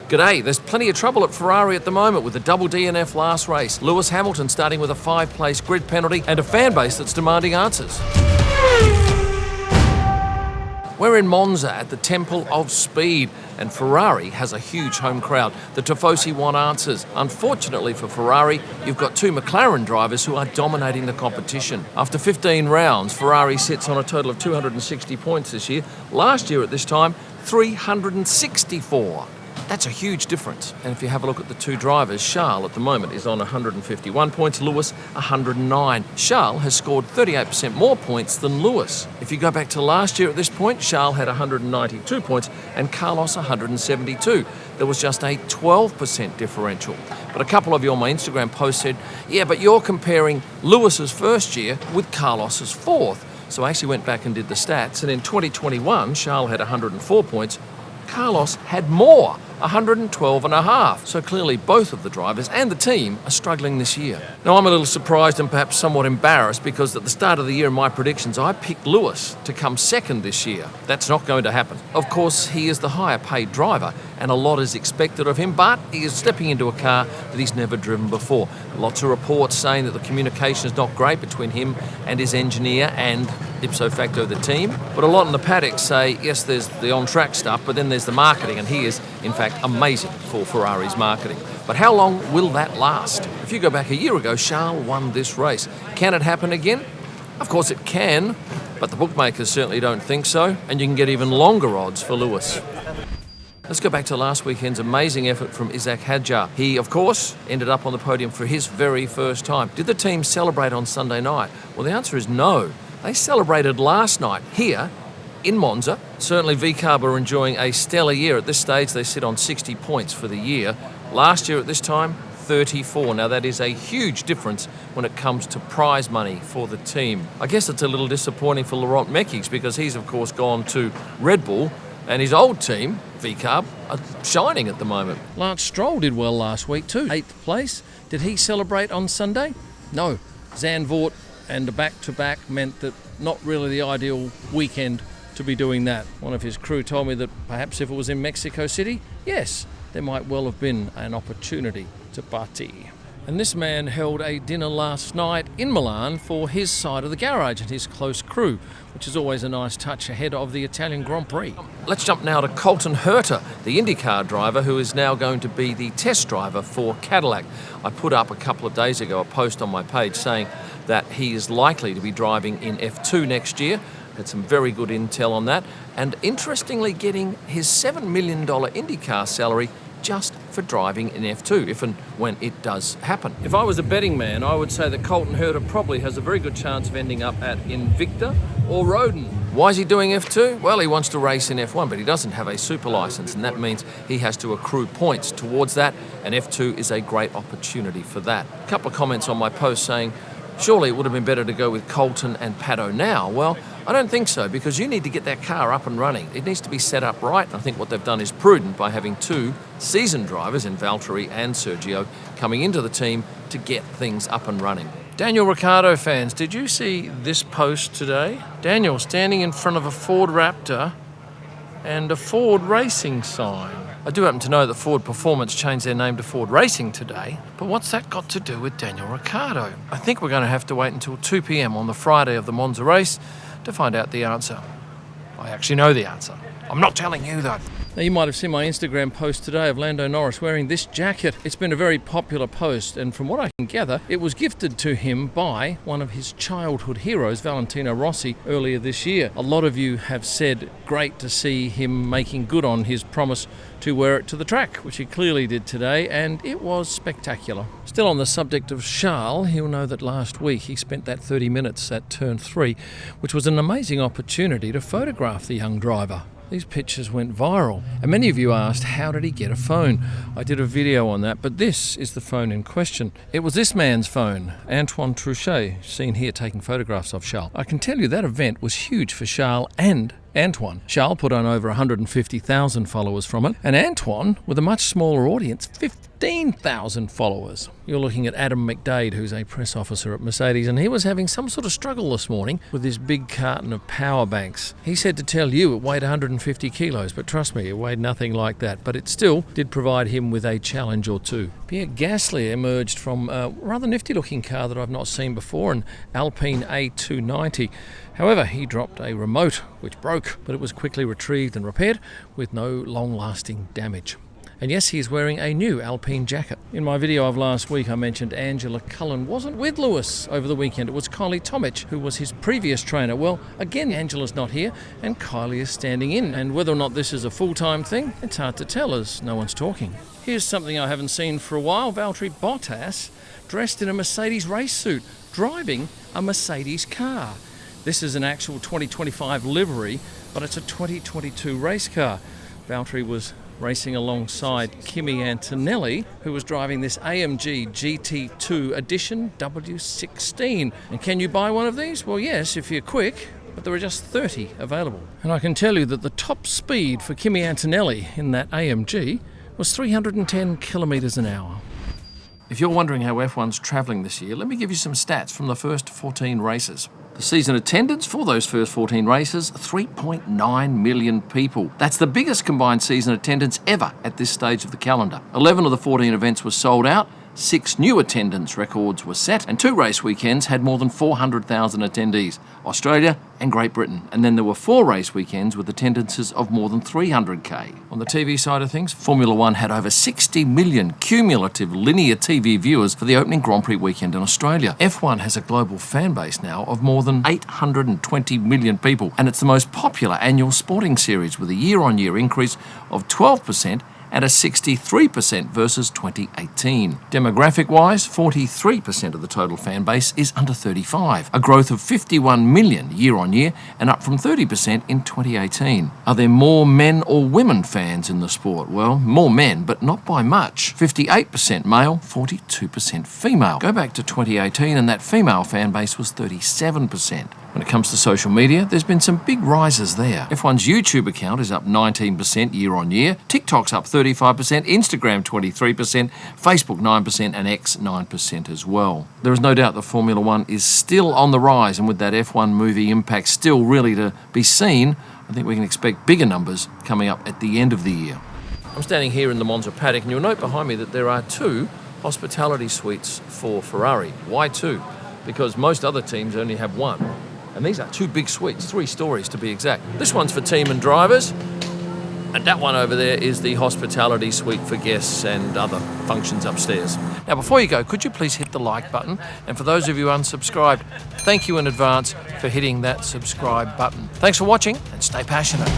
G'day, there's plenty of trouble at Ferrari at the moment with the double DNF last race. Lewis Hamilton starting with a 5-place grid penalty and a fan base that's demanding answers. We're in Monza at the Temple of Speed, and Ferrari has a huge home crowd. The Tifosi want answers. Unfortunately for Ferrari, you've got two McLaren drivers who are dominating the competition. After 15 rounds, Ferrari sits on a total of 260 points this year. Last year at this time, 364. That's a huge difference. And if you have a look at the two drivers, Charles at the moment is on 151 points, Lewis 109. Charles has scored 38% more points than Lewis. If you go back to last year at this point, Charles had 192 points and Carlos 172. There was just a 12% differential. But a couple of you on my Instagram post said, yeah, but you're comparing Lewis's first year with Carlos's fourth. So I actually went back and did the stats, and in 2021, Charles had 104 points, Carlos had more, 112 and a half. So clearly both of the drivers and the team are struggling this year. Now I'm a little surprised and perhaps somewhat embarrassed because at the start of the year in my predictions I picked Lewis to come second this year. That's not going to happen. Of course he is the higher paid driver and a lot is expected of him, but he is stepping into a car that he's never driven before. Lots of reports saying that the communication is not great between him and his engineer and ipso facto the team. But a lot in the paddock say, yes, there's the on-track stuff, but then there's the marketing, and he is, in fact, amazing for Ferrari's marketing. But how long will that last? If you go back a year ago, Charles won this race. Can it happen again? Of course it can, but the bookmakers certainly don't think so, and you can get even longer odds for Lewis. Let's go back to last weekend's amazing effort from Isack Hadjar. He, of course, ended up on the podium for his very first time. Did the team celebrate on Sunday night? Well, the answer is no. They celebrated last night here in Monza. Certainly VCARB are enjoying a stellar year. At this stage, they sit on 60 points for the year. Last year at this time, 34. Now that is a huge difference when it comes to prize money for the team. I guess it's a little disappointing for Laurent Mekies because he's, of course, gone to Red Bull, and his old team, VCARB, are shining at the moment. Lance Stroll did well last week too, 8th place. Did he celebrate on Sunday? No. Zandvoort and a back-to-back meant that not really the ideal weekend to be doing that. One of his crew told me that perhaps if it was in Mexico City, yes, there might well have been an opportunity to party. And this man held a dinner last night in Milan for his side of the garage and his close crew, which is always a nice touch ahead of the Italian Grand Prix. Let's jump now to Colton Herta, the IndyCar driver who is now going to be the test driver for Cadillac. I put up a couple of days ago a post on my page saying that he is likely to be driving in F2 next year. Had some very good intel on that, and interestingly getting his $7 million IndyCar salary just for driving in F2, if and when it does happen. If I was a betting man, I would say that Colton Herta probably has a very good chance of ending up at Invicta or Rodin. Why is he doing F2? Well, he wants to race in F1, but he doesn't have a super license, and that means he has to accrue points towards that, and F2 is a great opportunity for that. A couple of comments on my post saying, surely it would have been better to go with Colton and Pato now. Well, I don't think so, because you need to get that car up and running. It needs to be set up right. I think what they've done is prudent by having two seasoned drivers in Valtteri and Sergio coming into the team to get things up and running. Daniel Ricciardo fans, did you see this post today? Daniel standing in front of a Ford Raptor and a Ford Racing sign. I do happen to know that Ford Performance changed their name to Ford Racing today, but what's that got to do with Daniel Ricciardo? I think we're going to have to wait until 2 p.m. on the Friday of the Monza race to find out the answer. I actually know the answer. I'm not telling you though. Now you might have seen my Instagram post today of Lando Norris wearing this jacket. It's been a very popular post, and from what I can gather, it was gifted to him by one of his childhood heroes, Valentino Rossi, earlier this year. A lot of you have said great to see him making good on his promise to wear it to the track, which he clearly did today, and it was spectacular. Still on the subject of Charles, he'll know that last week he spent that 30 minutes at turn 3, which was an amazing opportunity to photograph the young driver. These pictures went viral, and many of you asked, how did he get a phone? I did a video on that, but this is the phone in question. It was this man's phone, Antoine Truchet, seen here taking photographs of Charles. I can tell you that event was huge for Charles and Antoine. Charles put on over 150,000 followers from it, and Antoine, with a much smaller audience, 15,000 followers. You're looking at Adam McDade, who's a press officer at Mercedes, and he was having some sort of struggle this morning with this big carton of power banks. He said to tell you it weighed 150 kilos, but trust me, it weighed nothing like that. But it still did provide him with a challenge or two. Pierre Gasly emerged from a rather nifty-looking car that I've not seen before, an Alpine A290. However, he dropped a remote, which broke, but it was quickly retrieved and repaired with no long-lasting damage. And yes, he's wearing a new Alpine jacket. In my video of last week, I mentioned Angela Cullen wasn't with Lewis over the weekend. It was Kylie Tomic, who was his previous trainer. Well, again, Angela's not here, and Kylie is standing in. And whether or not this is a full-time thing, it's hard to tell as no one's talking. Here's something I haven't seen for a while. Valtteri Bottas, dressed in a Mercedes race suit, driving a Mercedes car. This is an actual 2025 livery, but it's a 2022 race car. Valtteri was racing alongside Kimi Antonelli, who was driving this AMG GT2 Edition W16. And can you buy one of these? Well, yes, if you're quick, but there are just 30 available. And I can tell you that the top speed for Kimi Antonelli in that AMG was 310 kilometres an hour. If you're wondering how F1's travelling this year, let me give you some stats from the first 14 races. The season attendance for those first 14 races, 3.9 million people. That's the biggest combined season attendance ever at this stage of the calendar. 11 of the 14 events were sold out, 6 new attendance records were set, and 2 race weekends had more than 400,000 attendees, Australia and Great Britain. And then there were 4 race weekends with attendances of more than 300k. On the TV side of things, Formula 1 had over 60 million cumulative linear TV viewers for the opening Grand Prix weekend in Australia. F1 has a global fan base now of more than 820 million people, and it's the most popular annual sporting series with a year-on-year increase of 12% and a 63% versus 2018. Demographic-wise, 43% of the total fan base is under 35, a growth of 51 million year-on-year and up from 30% in 2018. Are there more men or women fans in the sport? Well, more men, but not by much. 58% male, 42% female. Go back to 2018 and that female fan base was 37%. When it comes to social media, there's been some big rises there. F1's YouTube account is up 19% year-on-year, TikTok's up 35%, Instagram 23%, Facebook 9%, and X 9% as well. There is no doubt that Formula 1 is still on the rise, and with that F1 movie impact still really to be seen, I think we can expect bigger numbers coming up at the end of the year. I'm standing here in the Monza paddock, and you'll note behind me that there are 2 hospitality suites for Ferrari. Why 2? Because most other teams only have 1. And these are 2 big suites, 3 stories to be exact. This one's for team and drivers, and that one over there is the hospitality suite for guests and other functions upstairs. Now, before you go, could you please hit the like button? And for those of you unsubscribed, thank you in advance for hitting that subscribe button. Thanks for watching, and stay passionate.